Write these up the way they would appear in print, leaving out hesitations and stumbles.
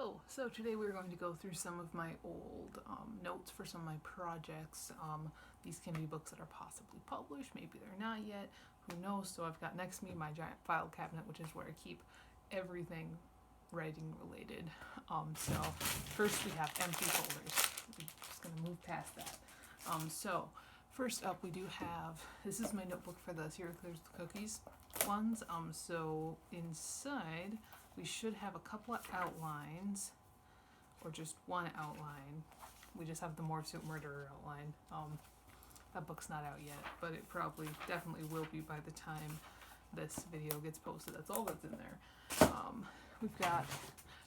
Hello! So today we're going to go through some of my old notes for some of my projects. These can be books that are possibly published, maybe they're not yet, who knows. So I've got next to me my giant file cabinet, which is where I keep everything writing related. So first we have empty folders. We're just going to move past that. So first up we do have, this is my notebook for the SerClear Cookies ones. So inside we should have a couple of outlines, or just one outline. We just have the Morph Suit Murderer outline. That book's not out yet, but it definitely will be by the time this video gets posted. That's all that's in there. We've got,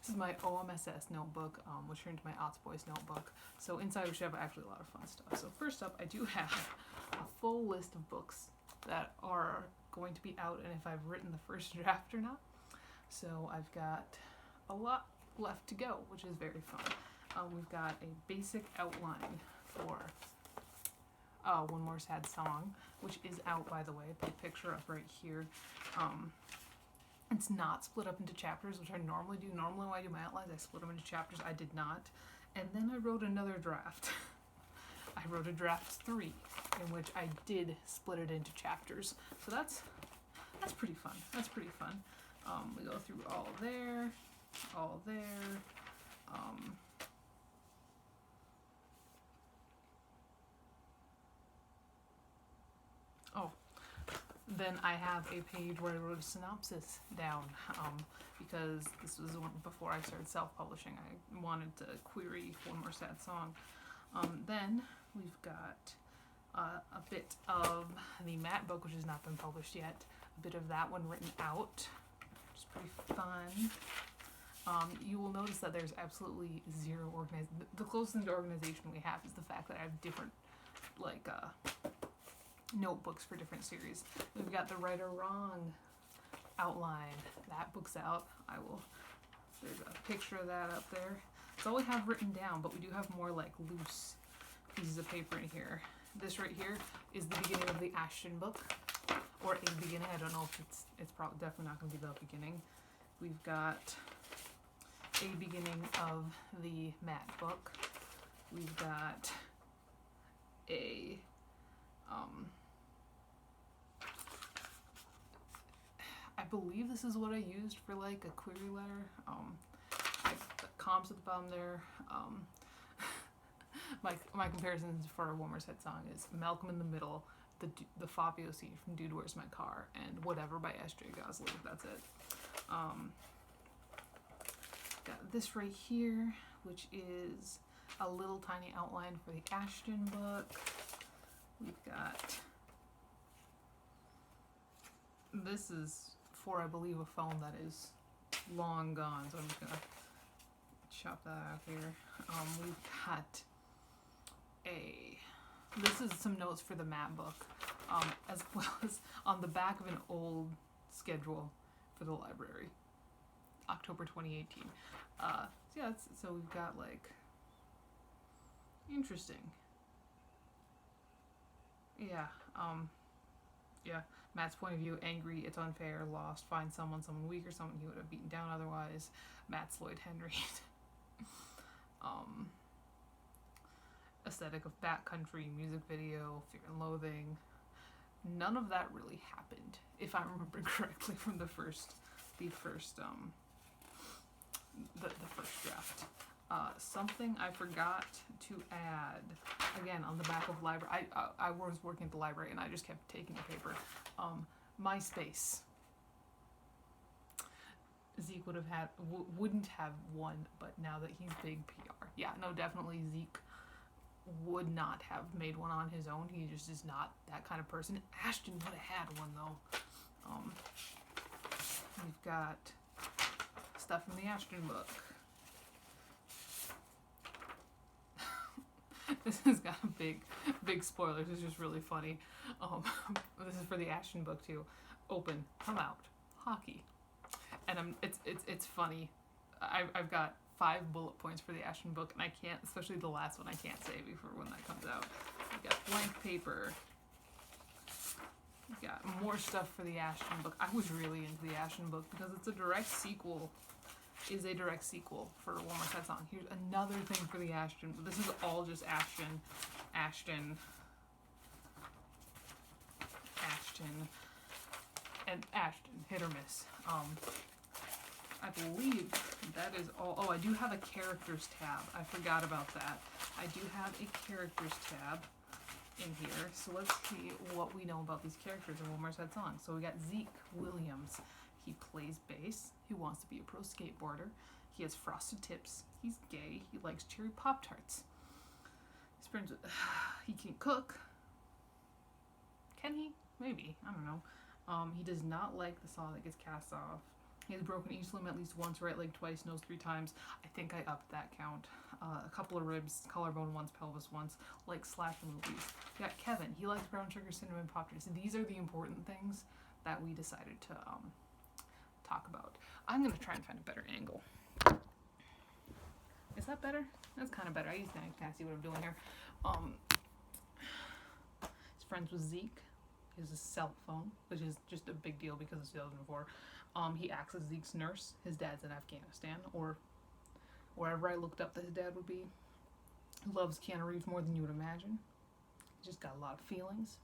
this is my MSS Notebook, which turned into my Ots Boys Notebook. So inside we should have actually a lot of fun stuff. So first up, I do have a full list of books that are going to be out, and if I've written the first draft or not. So I've got a lot left to go, which is very fun. We've got a basic outline for One More Sad Song, which is out, by the way. I put a picture up right here. It's not split up into chapters, which I normally do. Normally when I do my outlines, I split them into chapters. I did not. And then I wrote another draft. I wrote a draft 3, in which I did split it into chapters. So that's pretty fun. That's pretty fun. We go through all there. Then I have a page where I wrote a synopsis down, because this was before I started self-publishing. I wanted to query One More Sad Song. Then we've got a bit of the Matt book, which has not been published yet. A bit of that one written out. Pretty fun. You will notice that there's absolutely zero organization. The closest to organization we have is the fact that I have different, notebooks for different series. We've got the Right or Wrong outline. That book's out. There's a picture of that up there. That's all we have written down, but we do have more loose pieces of paper in here. This right here is the beginning of the Ashton book. Or a beginning. I don't know if it's probably definitely not going to be the beginning. We've got a beginning of the Matt book. We've got a I believe this is what I used for a query letter. The comps at the bottom there. My comparisons for One More Sad Song is Malcolm in the Middle, the Fabio scene from Dude, Where's My Car, and Whatever by S.J. Gosling. That's it. Got this right here, which is a little tiny outline for the Ashton book. We've got, this is for, I believe, a phone that is long gone, so I'm just gonna chop that out here. We've got this is some notes for the Matt book, as well as on the back of an old schedule for the library, October 2018. So we've got interesting. Matt's point of view: angry, it's unfair, lost, find someone weaker, someone he would have beaten down otherwise. Matt's Lloyd Henry. Aesthetic of backcountry, music video, Fear and Loathing. None of that really happened, if I remember correctly, from the first draft. Something I forgot to add, again, on the back of library. I was working at the library and I just kept taking the paper. MySpace. Zeke wouldn't have one, but now that he's big PR. Yeah, no, definitely Zeke would not have made one on his own. He just is not that kind of person. Ashton would have had one though. We've got stuff from the Ashton book. This has got a big spoiler. This is just really funny. This is for the Ashton book too. Open, come out, hockey, and it's funny. I've got 5 bullet points for the Ashton book, and I can't, especially the last one, I can't say before when that comes out. We got blank paper. We got more stuff for the Ashton book. I was really into the Ashton book because it's a direct sequel is a direct sequel for One More Sad Song. Here's another thing for the Ashton. This is all just Ashton, hit or miss. I believe that is all. Oh, I do have a characters tab. I forgot about that. I do have a characters tab in here. So let's see what we know about these characters in One More Sad Song. So we got Zeke Williams. He plays bass. He wants to be a pro skateboarder. He has frosted tips. He's gay. He likes cherry Pop-Tarts. He's friends with... he can cook. Can he? Maybe. I don't know. He does not like the saw that gets cast off. He has broken each limb at least once, right leg twice, nose 3 times. I think I upped that count. A couple of ribs, collarbone once, pelvis once. Likes slasher movies. We got Kevin. He likes brown sugar, cinnamon, Pop-Tarts. These are the important things that we decided to talk about. I'm going to try and find a better angle. Is that better? That's kind of better. I used to kind of see what I'm doing here. He's friends with Zeke. He has a cell phone, which is just a big deal because it's 2004. He acts as Zeke's nurse. His dad's in Afghanistan, or wherever I looked up that his dad would be. He loves Keanu Reeves more than you would imagine. He's just got a lot of feelings.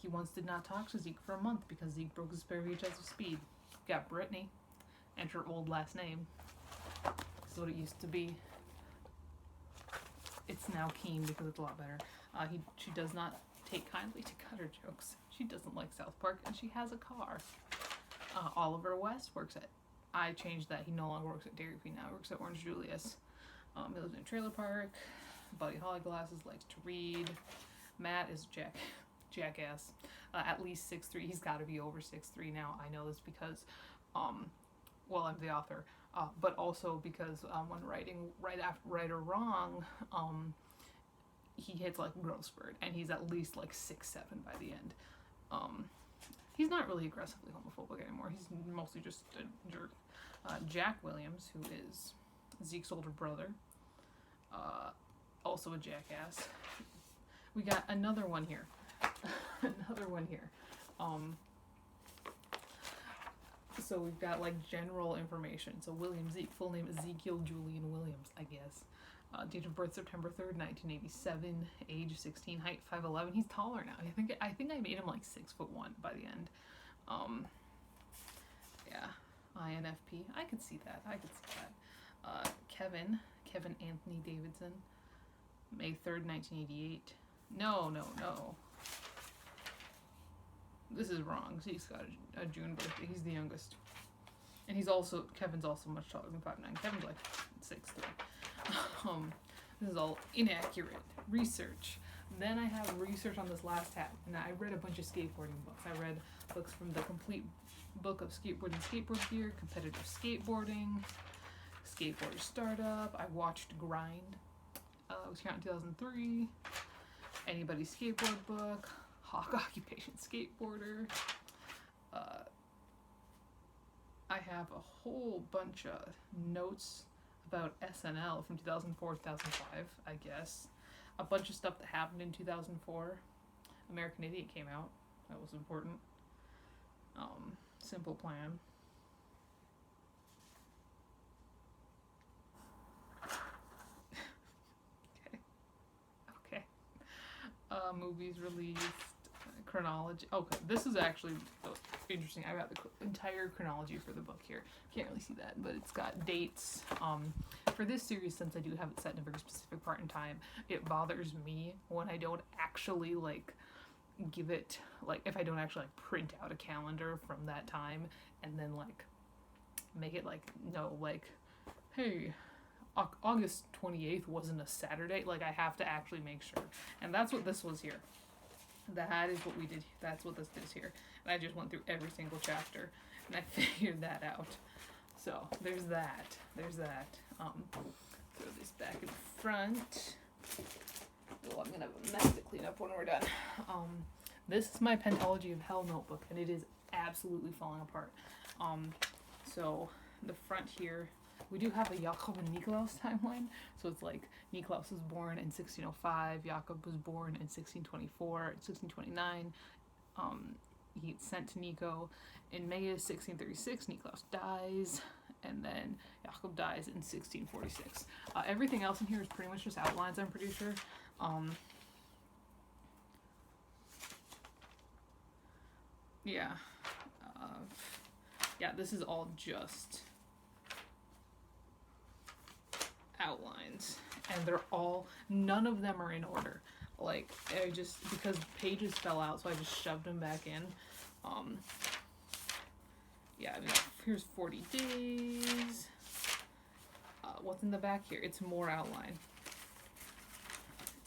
He once did not talk to Zeke for a month because Zeke broke his spare VHS of Speed. Got Brittany, and her old last name. This is what it used to be. It's now Keen because it's a lot better. She does not take kindly to gutter jokes. She doesn't like South Park, and she has a car. Oliver West works at... I changed that. He no longer works at Dairy Queen now. He works at Orange Julius. He lives in a trailer park. Buddy Holly Glasses, likes to read. Matt is jackass. At least 6'3". He's got to be over 6'3" now. I know this because, well, I'm the author, but also because when writing Right or Wrong, he hits like a growth spurt, and he's at least like 6'7" by the end. He's not really aggressively homophobic anymore. He's mostly just a jerk. Jack Williams, who is Zeke's older brother, also a jackass. We got another one here. So we've got like general information. So William Zeke, full name Ezekiel Julian Williams, I guess. Date of birth September 3rd, 1987. Age 16. Height 5'11". He's taller now. I think I made him like 6'1" by the end. Yeah. INFP. I could see that. Kevin Anthony Davidson. May 3rd, 1988. No. This is wrong. Zeke's got a June birthday. He's the youngest. And Kevin's also much taller than 5'9". Kevin's like 6'3". This is all inaccurate research. Then I have research on this last tab. And I read a bunch of skateboarding books. I read books from the complete book of skateboarding, skateboard gear, competitive skateboarding, skateboarder startup. I watched Grind. It was here in 2003. Anybody's skateboard book. Hawk Occupation Skateboarder. I have a whole bunch of notes about SNL from 2004 2005, I guess. A bunch of stuff that happened in 2004. American Idiot came out. That was important. Simple Plan. Okay. Movies released. Chronology. Okay, this is actually interesting. I got the entire chronology for the book here. Can't really see that, but it's got dates. For this series, since I do have it set in a very specific part in time, it bothers me when I don't actually like give it, like if I don't actually like print out a calendar from that time and then like make it like, no, like, hey, August 28th wasn't a Saturday. Like I have to actually make sure. And that's what this was here. That is what we did. That's what this is here. And I just went through every single chapter and I figured that out. So there's that. Throw this back in front. Well, I'm gonna have a mess to clean up when we're done. This is my Penology of Hell notebook, and it is absolutely falling apart. So the front here, we do have a Jakob and Nikolaus timeline. So it's like Nikolaus was born in 1605, Jakob was born in 1624, 1629. He gets sent to Nico. In May of 1636, Nikolaus dies. and then Jakob dies in 1646. Everything else in here is pretty much just outlines, I'm pretty sure. Yeah. Yeah, this is all just outlines, and they're all, none of them are in order. Like, I just, because pages fell out, so I just shoved them back in. Yeah, I mean, here's 40 days. What's in the back here? It's more outline.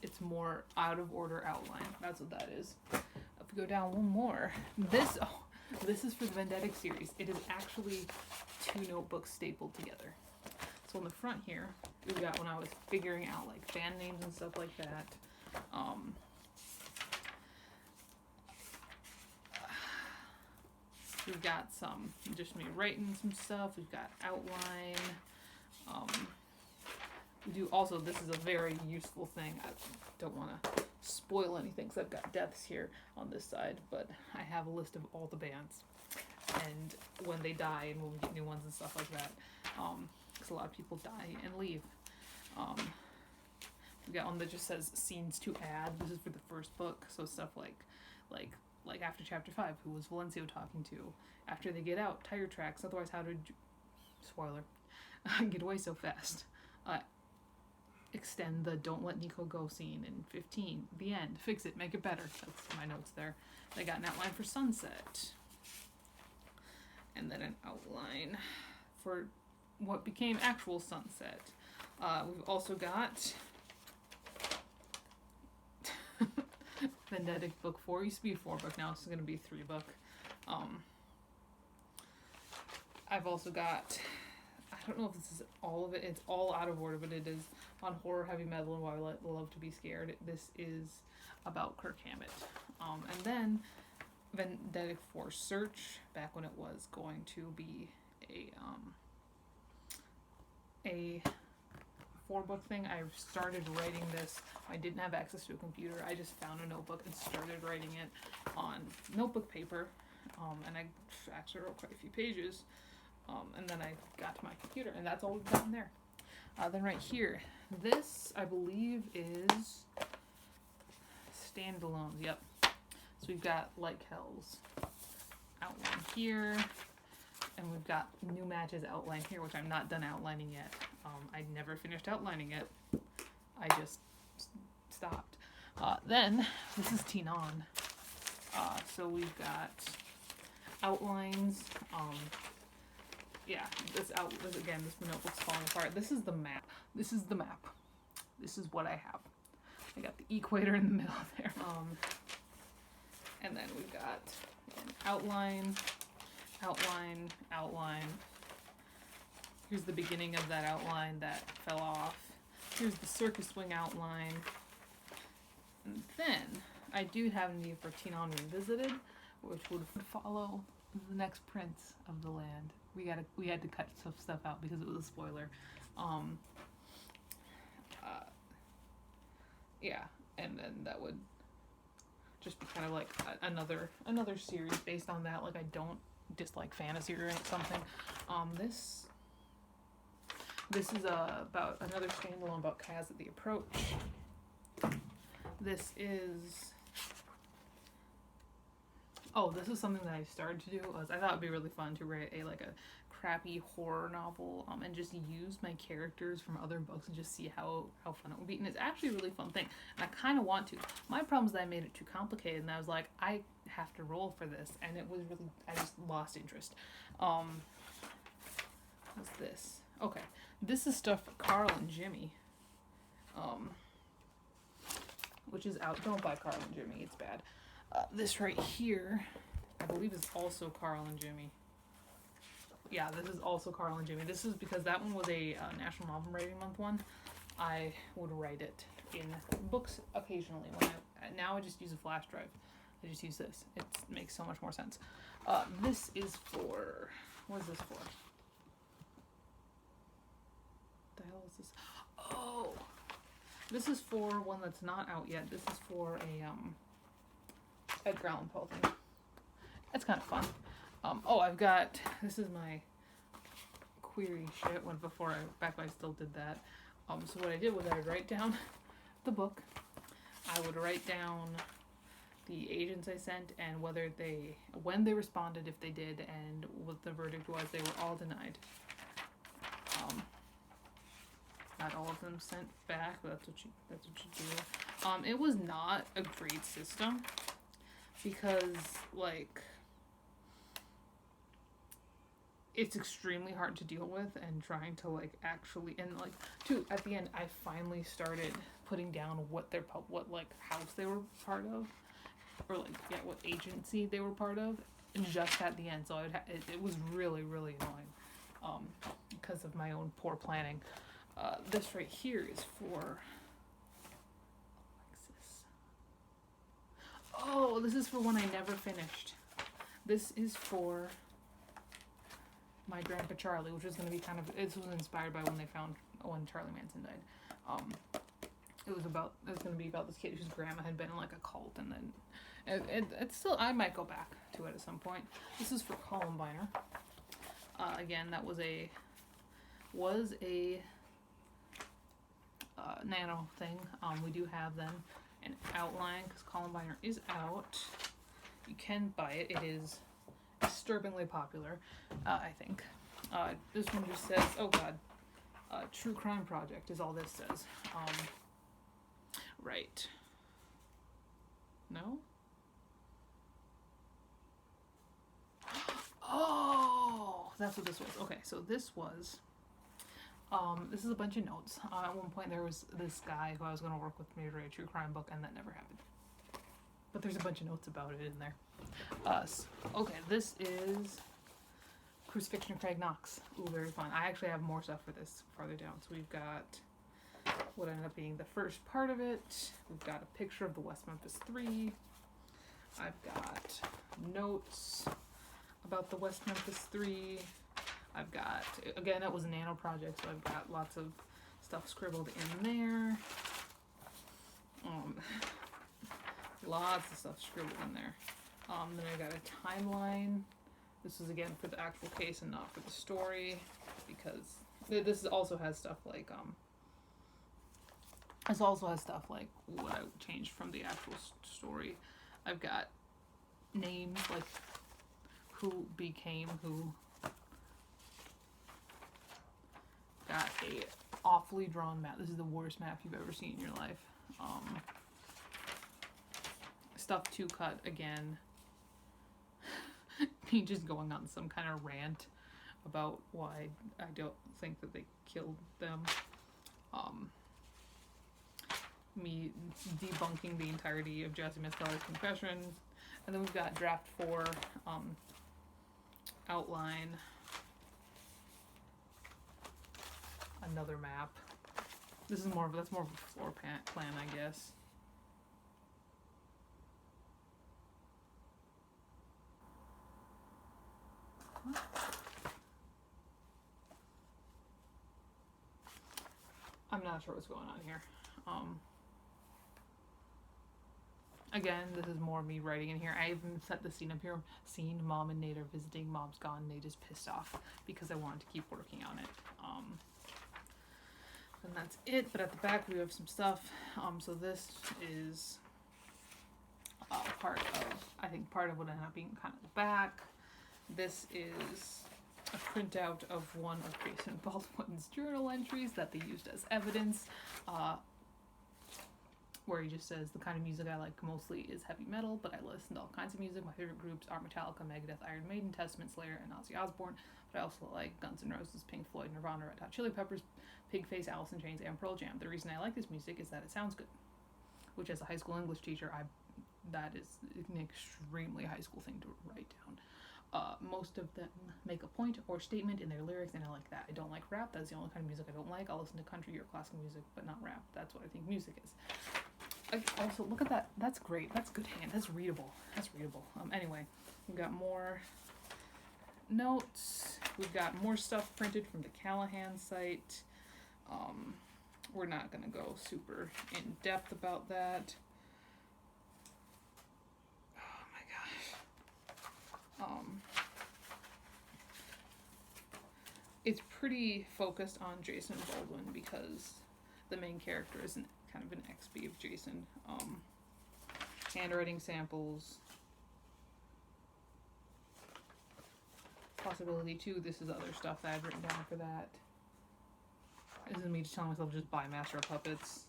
It's more out of order outline. That's what that is. If we go down one more, this is for the Vendetta series. It is actually 2 notebooks stapled together. So on the front here, we got when I was figuring out like fan names and stuff like that. We've got some, just me writing some stuff. We've got outline. We do also, this is a very useful thing. I don't want to spoil anything because I've got deaths here on this side, but I have a list of all the bands and when they die and when we get new ones and stuff like that. Because a lot of people die and leave. We got one that just says scenes to add. This is for the first book, so stuff like after chapter 5, who was Valencio talking to? After they get out, tire tracks. Otherwise, how did spoiler get away so fast? Extend the don't let Nico go scene in 15. The end. Fix it. Make it better. That's my notes there. They got an outline for Sunset, and then an outline for what became actual Sunset. We've also got Vendetta book 4. Used to be a 4 book, now it's going to be a 3 book. I've also got, I don't know if this is all of it, it's all out of order, but it is on horror, heavy metal, and why I love to be scared. This is about Kirk Hammett. And then Vendetta for Search, back when it was going to be a 4-book thing. I started writing this. I didn't have access to a computer. I just found a notebook and started writing it on notebook paper. And I actually wrote quite a few pages. And then I got to my computer, and that's all we've got in there. Then right here, this I believe is standalones. Yep. So we've got Like Hell's outline here, and we've got New Match's outline here, which I'm not done outlining yet. I never finished outlining it. I just stopped. Then this is Tinon. So we've got outlines. Yeah, this notebook's falling apart. This is the map. This is the map. This is what I have. I got the equator in the middle there. And then we've got an outline, outline, outline. Here's the beginning of that outline that fell off. Here's the circus wing outline. And then I do have a need for Tinon Revisited, which would follow the next Prince of the Land. We had to cut some stuff out because it was a spoiler. Yeah, and then that would just be kind of like another series based on that. Like, I don't dislike fantasy or something. This is about another standalone about Kaz at the Approach. This is something that I started to do. I thought it'd be really fun to write a crappy horror novel and just use my characters from other books and just see how fun it would be. And it's actually a really fun thing. And I kind of want to. My problem is that I made it too complicated, and I was like, I have to roll for this, and it was really, I just lost interest. What's this? Okay, this is stuff for Carl and Jimmy. Which is out. Don't buy Carl and Jimmy, it's bad. This right here, I believe is also Carl and Jimmy. Yeah, this is also Carl and Jimmy. This is because that one was a National Novel Writing Month one. I would write it in books occasionally. Now I just use a flash drive. I just use this. It makes so much more sense. This is for, what is this for? What the hell is this? Oh, this is for one that's not out yet. This is for a Edgar Allan Poe thing. That's kind of fun. I've got, this is my query shit back when I still did that. So what I did was I would write down the book. I would write down the agents I sent and when they responded, if they did, and what the verdict was. They were all denied. Not all of them sent back, but that's what you do. It was not a great system because, like, it's extremely hard to deal with, and trying to, like, actually, and, like, too, at the end, I finally started putting down what house they were part of, or, like, yeah, what agency they were part of, and just at the end. So it was really, really annoying, because of my own poor planning. This right here is for Alexis. Oh, this is for one I never finished. This is for my Grandpa Charlie, which is going to be this was inspired by when Charlie Manson died. It was going to be about this kid whose grandma had been in, like, a cult, and then it's still, I might go back to it at some point. This is for Columbiner. Again, that was a nano thing. We do have them an outline because Columbiner is out. You can buy it. It is disturbingly popular, I think. This one just says, oh god, True Crime Project is all this says. Right. No? Oh, that's what this was. Okay, so this was, this is a bunch of notes. At one point there was this guy who I was going to work with me to write a true crime book, and that never happened. But there's a bunch of notes about it in there. Okay, this is Crucifixion of Craig Knox. Ooh, very fun. I actually have more stuff for this farther down. So we've got what ended up being the first part of it. We've got a picture of the West Memphis 3. I've got notes about the West Memphis 3. I've got, again, it was a nano project, so I've got lots of stuff scribbled in there. Lots of stuff scribbled in there. Then I got a timeline. This is again for the actual case and not for the story, because this also has stuff like what I changed from the actual story. I've got names, like who became who. Got a awfully drawn map. This is the worst map you've ever seen in your life. Stuff to cut again. Me just going on some kind of rant about why I don't think that they killed them. Me debunking the entirety of Jesse Keller's confession. And then we've got draft 4, outline, another map. That's more of a floor plan, I guess. I'm not sure what's going on here. Again, this is more me writing in here. I even set the scene up here. Scene, Mom and Nate are visiting. Mom's gone. Nate is pissed off because I wanted to keep working on it. And that's it. But at the back we have some stuff. So this is part of what ended up being kind of the back. This is a printout of one of Jason Baldwin's journal entries that they used as evidence, where he just says, the kind of music I like mostly is heavy metal, but I listen to all kinds of music. My favorite groups are Metallica, Megadeth, Iron Maiden, Testament, Slayer, and Ozzy Osbourne, but I also like Guns N' Roses, Pink Floyd, Nirvana, Red Hot Chili Peppers, Pigface, Alice in Chains, and Pearl Jam. The reason I like this music is that it sounds good, which as a high school English teacher, that is an extremely high school thing to write down. Most of them make a point or statement in their lyrics, and I like that. I don't like rap. That's the only kind of music I don't like. I'll listen to country or classical music, but not rap. That's what I think music is. Also, look at that. That's great. That's good hand. That's readable. Anyway, we've got more notes. We've got more stuff printed from the Callahan site. We're not going to go super in depth about that. it's pretty focused on Jason Baldwin because the main character is kind of an XP of Jason. Handwriting samples. Possibility 2, this is other stuff that I've written down for that. This is me just telling myself just buy Master of Puppets.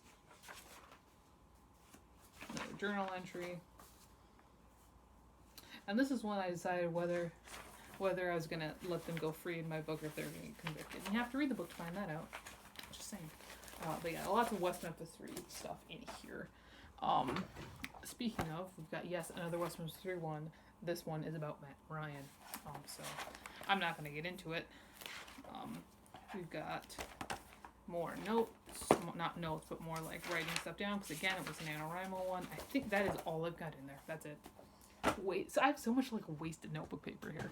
Another journal entry. And this is one I decided whether I was going to let them go free in my book or if they're going to get convicted. And you have to read the book to find that out. Just saying. But yeah, lots of West Memphis 3 stuff in here. Speaking of, we've got, yes, another West Memphis 3 one. This one is about Matt Ryan. So I'm not going to get into it. We've got more notes. Not notes, but more like writing stuff down. Because again, it was an NaNoWriMo one. I think that is all I've got in there. That's it. Wait, so I have so much like wasted notebook paper here.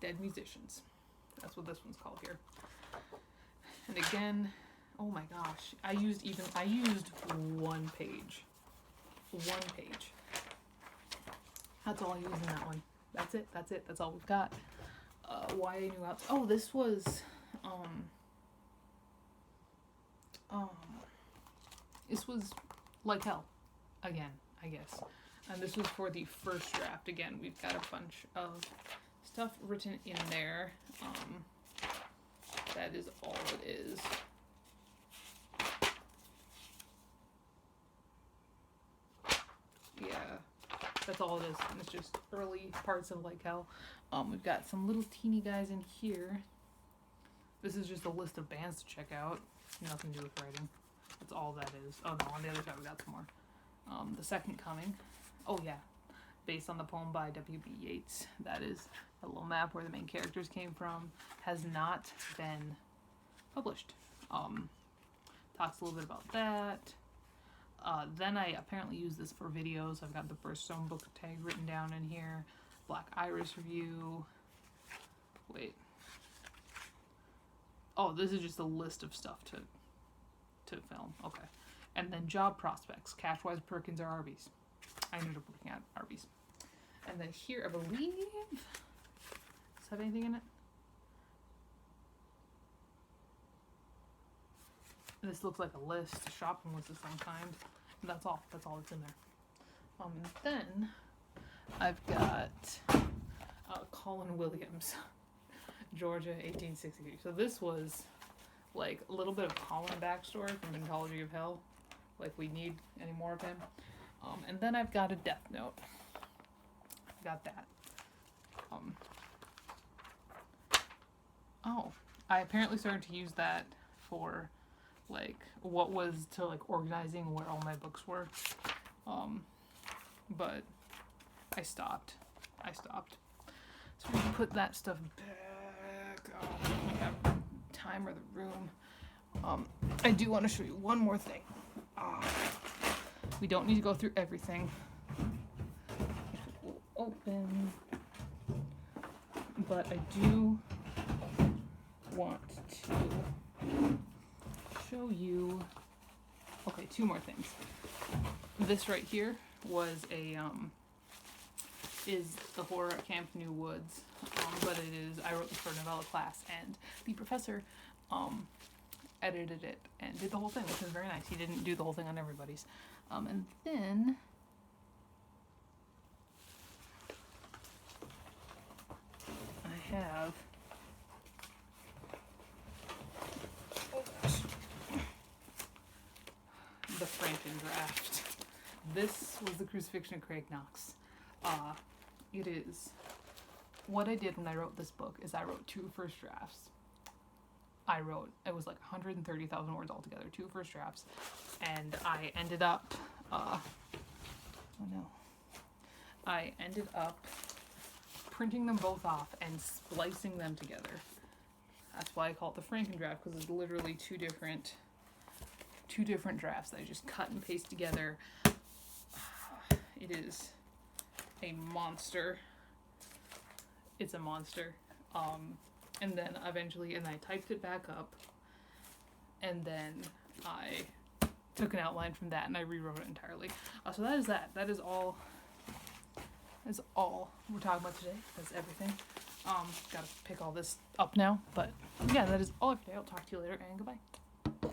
Dead Musicians. That's what this one's called here. And again, oh my gosh, I used one page. One page. That's all I used in that one. That's it. That's all we've got. Why I knew out. Oh, this was this was Like Hell again, I guess. And this was for the first draft. Again, we've got a bunch of stuff written in there. That is all it is. Yeah, that's all it is. And it's just early parts of Like Hell. We've got some little teeny guys in here. This is just a list of bands to check out. Nothing to do with writing. That's all that is. Oh no, on the other side we got some more. The Second Coming. Oh yeah, based on the poem by W.B. Yeats. That is a little map where the main characters came from. Has not been published. Talks a little bit about that. Then I apparently use this for videos. I've got the Birthstone book tag written down in here. Black Iris review. Wait. Oh, this is just a list of stuff to film. Okay. And then job prospects. Cashwise, Perkins, or Arby's. I ended up looking at Arby's. And then here, I believe... Does it have anything in it? This looks like a list, a shopping list of some kind. And that's all. That's all that's in there. And then I've got Colin Williams, Georgia, 1863. So this was like a little bit of Colin backstory from Penology of Hell. Like we need any more of him. And then I've got a Death Note. I've got that. Oh, I apparently started to use that for like what was to like organizing where all my books were. But I stopped. So we put that stuff back. We have time or the room. I do want to show you one more thing. We don't need to go through everything. We'll open. But I do want to show you, okay, two more things. This right here was is the horror at Camp New Woods, but I wrote this for a novella class, and the professor edited it and did the whole thing, which was very nice. He didn't do the whole thing on everybody's. And then I have the Franken draft. This was the Crucifixion of Craig Knox. It is what I did when I wrote this book is I wrote 2 first drafts. It was like 130,000 words altogether, 2 first drafts, and I ended up I ended up printing them both off and splicing them together. That's why I call it the Franken draft, because it's literally two different drafts that I just cut and paste together. It is a monster. It's a monster. And then eventually, I typed it back up, and then I took an outline from that and I rewrote it entirely. So that is that. That is all we're talking about today. That's everything. Gotta pick all this up now. But yeah, that is all for today. I'll talk to you later and goodbye.